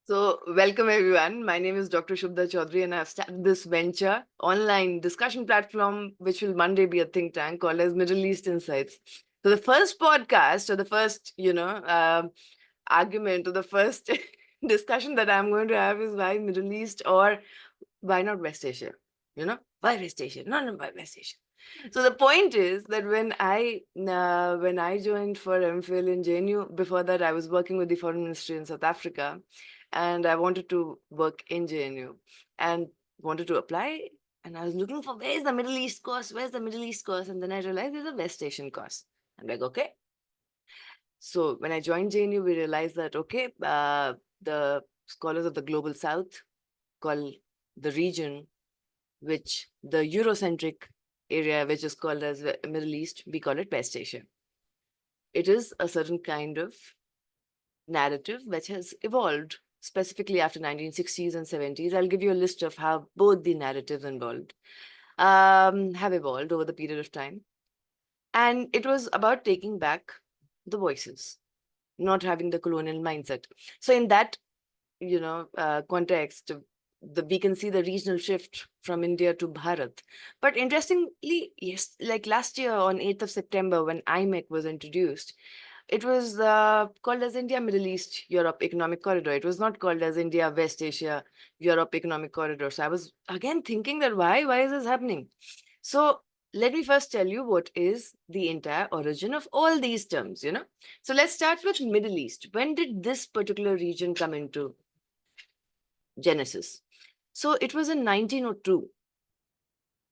So, welcome everyone. My name is Dr. Shubda Chaudhary, and I've started this venture online discussion platform, which will Monday be a think tank called as Middle East Insights. So, the first podcast or the first, argument or the first discussion that I'm going to have is why Middle East or why not West Asia? Why West Asia? No, why West Asia? So the point is that when I joined for MPhil in JNU, before that I was working with the Foreign Ministry in South Africa, and I wanted to work in JNU and wanted to apply. And I was looking for where's the Middle East course, where's the Middle East course, and then I realized there's a West Asian course. I'm like, okay. So when I joined JNU, we realized that okay, the scholars of the global South call the region which the Eurocentric area, which is called as the Middle East, we call it West Asia. It is a certain kind of narrative which has evolved specifically after 1960s and 70s. I'll give you a list of how both the narratives involved have evolved over the period of time. And it was about taking back the voices, not having the colonial mindset. So in that context, we can see the regional shift from India to Bharat. But interestingly, yes, like last year on 8th of September, when IMEC was introduced, it was called as India Middle East Europe Economic Corridor. It was not called as India West Asia Europe Economic Corridor. So I was again thinking that why is this happening? So let me first tell you what is the entire origin of all these terms. So let's start with Middle East. When did this particular region come into Genesis? So it was in 1902.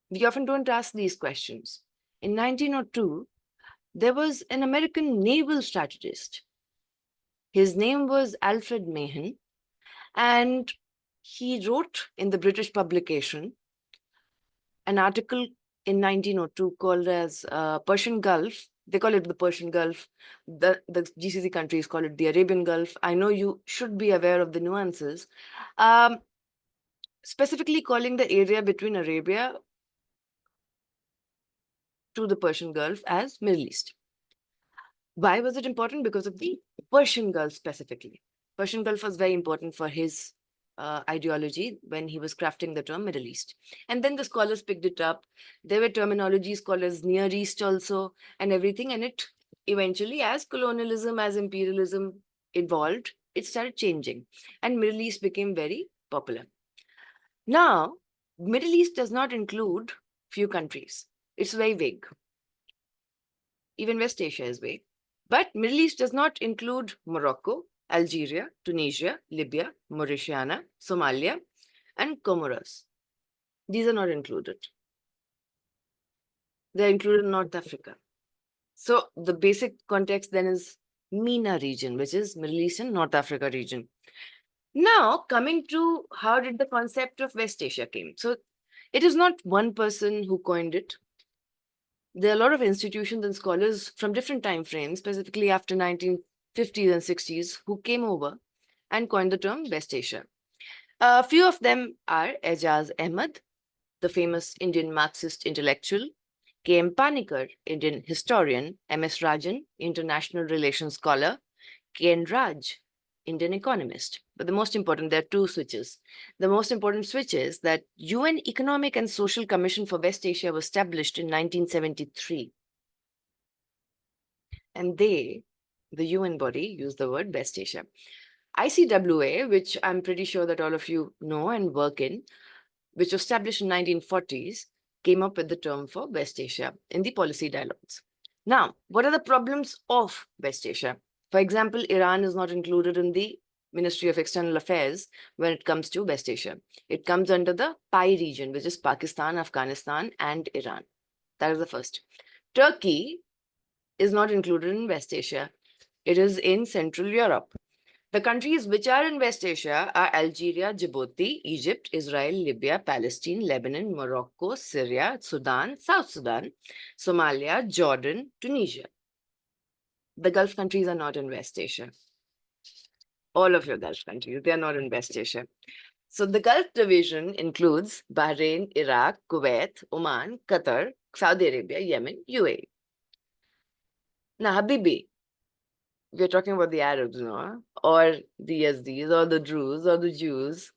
We often don't ask these questions. In 1902, there was an American naval strategist. His name was Alfred Mahan, and he wrote in the British publication an article in 1902 called as Persian Gulf. They call it the Persian Gulf. The GCC countries call it the Arabian Gulf. I know you should be aware of the nuances. Um, Specifically calling the area between Arabia to the Persian Gulf as Middle East. Why was it important? Because of the Persian Gulf specifically. Persian Gulf was very important for his ideology when he was crafting the term Middle East. And then the scholars picked it up. There were terminologies called as Near East also and everything. And it eventually, as colonialism, as imperialism evolved, it started changing. And Middle East became very popular. Now, Middle East does not include few countries. It's very vague. Even West Asia is vague. But Middle East does not include Morocco, Algeria, Tunisia, Libya, Mauritania, Somalia, and Comoros. These are not included. They're included in North Africa. So the basic context then is MENA region, which is Middle East and North Africa region. Now, coming to how did the concept of West Asia came? So it is not one person who coined it. There are a lot of institutions and scholars from different time frames, specifically after 1950s and 60s, who came over and coined the term West Asia. A few of them are Ejaz Ahmed, the famous Indian Marxist intellectual, K.M. Panikkar, Indian historian, M.S. Rajan, international relations scholar, K.N. Raj, Indian economist. But the most important, there are two switches. The most important switch is that UN Economic and Social Commission for West Asia was established in 1973. And they, the UN body, use the word West Asia. ICWA, which I'm pretty sure that all of you know and work in, which was established in 1940s, came up with the term for West Asia in the policy dialogues. Now, what are the problems of West Asia? For example, Iran is not included in the Ministry of External Affairs when it comes to West Asia. It comes under the PI region, which is Pakistan, Afghanistan, and Iran. That is the first. Turkey is not included in West Asia. It is in Central Europe. The countries which are in West Asia are Algeria, Djibouti, Egypt, Israel, Libya, Palestine, Lebanon, Morocco, Syria, Sudan, South Sudan, Somalia, Jordan, Tunisia. The Gulf countries are not in West Asia. All of your Gulf countries, they are not in West Asia. So the Gulf division includes Bahrain, Iraq, Kuwait, Oman, Qatar, Saudi Arabia, Yemen, UAE. Now, Habibi, we're talking about the Arabs, no? or the Yazidis, or the Druze, or the Jews,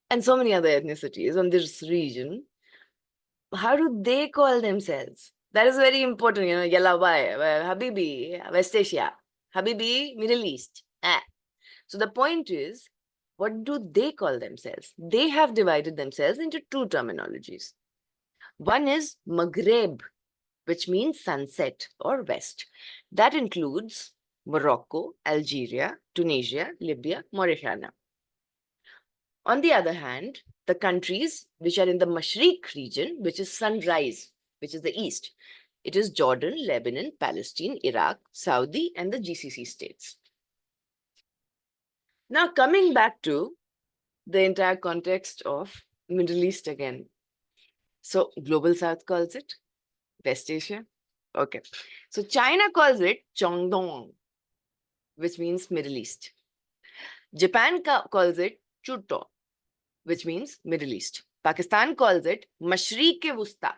and so many other ethnicities on this region, how do they call themselves? That is very important, Yalabai, Habibi, West Asia, Habibi, Middle East. So the point is, what do they call themselves? They have divided themselves into two terminologies. One is Maghreb, which means sunset or west. That includes Morocco, Algeria, Tunisia, Libya, Mauritania. On the other hand, the countries which are in the Mashriq region, which is sunrise, which is the east, it is Jordan, Lebanon, Palestine, Iraq, Saudi, and the GCC states. Now, coming back to the entire context of Middle East again. So, Global South calls it West Asia. Okay. So, China calls it Chongdong, which means Middle East. Japan calls it Chuto, which means Middle East. Pakistan calls it Mashriq-e-Wusta,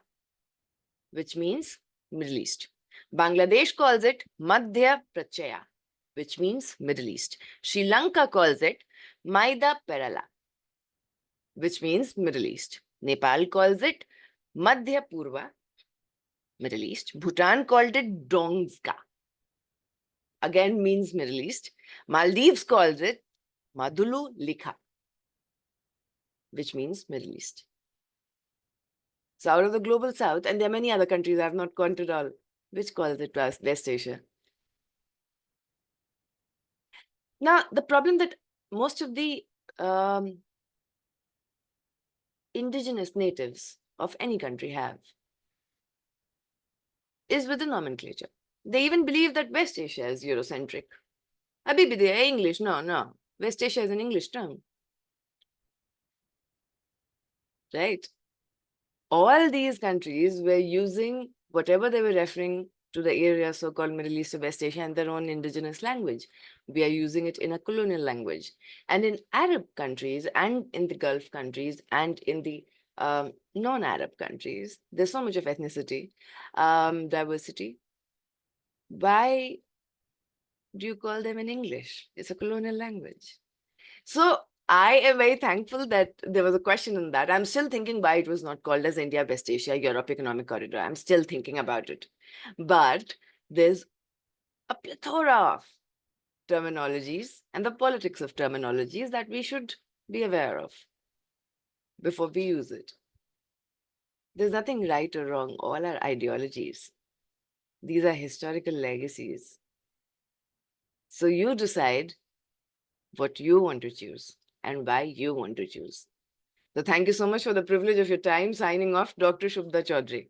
which means Middle East. Bangladesh calls it Madhya Prachaya, which means Middle East. Sri Lanka calls it Maida Perala, which means Middle East. Nepal calls it Madhya Purva, Middle East. Bhutan called it Dongska, again means Middle East. Maldives calls it Madhulu Likha, which means Middle East. So out of the global south, and there are many other countries I have not counted all, which calls it West Asia. Now, the problem that most of the indigenous natives of any country have is with the nomenclature. They even believe that West Asia is Eurocentric. Habibi, they are English. No. West Asia is an English term. Right? All these countries were using whatever they were referring to the area, so-called Middle East or West Asia, and their own indigenous language. We are using it in a colonial language. And in Arab countries and in the Gulf countries and in the non-Arab countries, there's so much of ethnicity, diversity. Why do you call them in English? It's a colonial language. So I am very thankful that there was a question on that. I'm still thinking why it was not called as India, West Asia, Europe Economic Corridor. I'm still thinking about it. But there's a plethora of terminologies and the politics of terminologies that we should be aware of before we use it. There's nothing right or wrong. All are ideologies. These are historical legacies. So you decide what you want to choose and why you want to choose. So thank you so much for the privilege of your time. Signing off, Dr. Shubhda Chaudhary.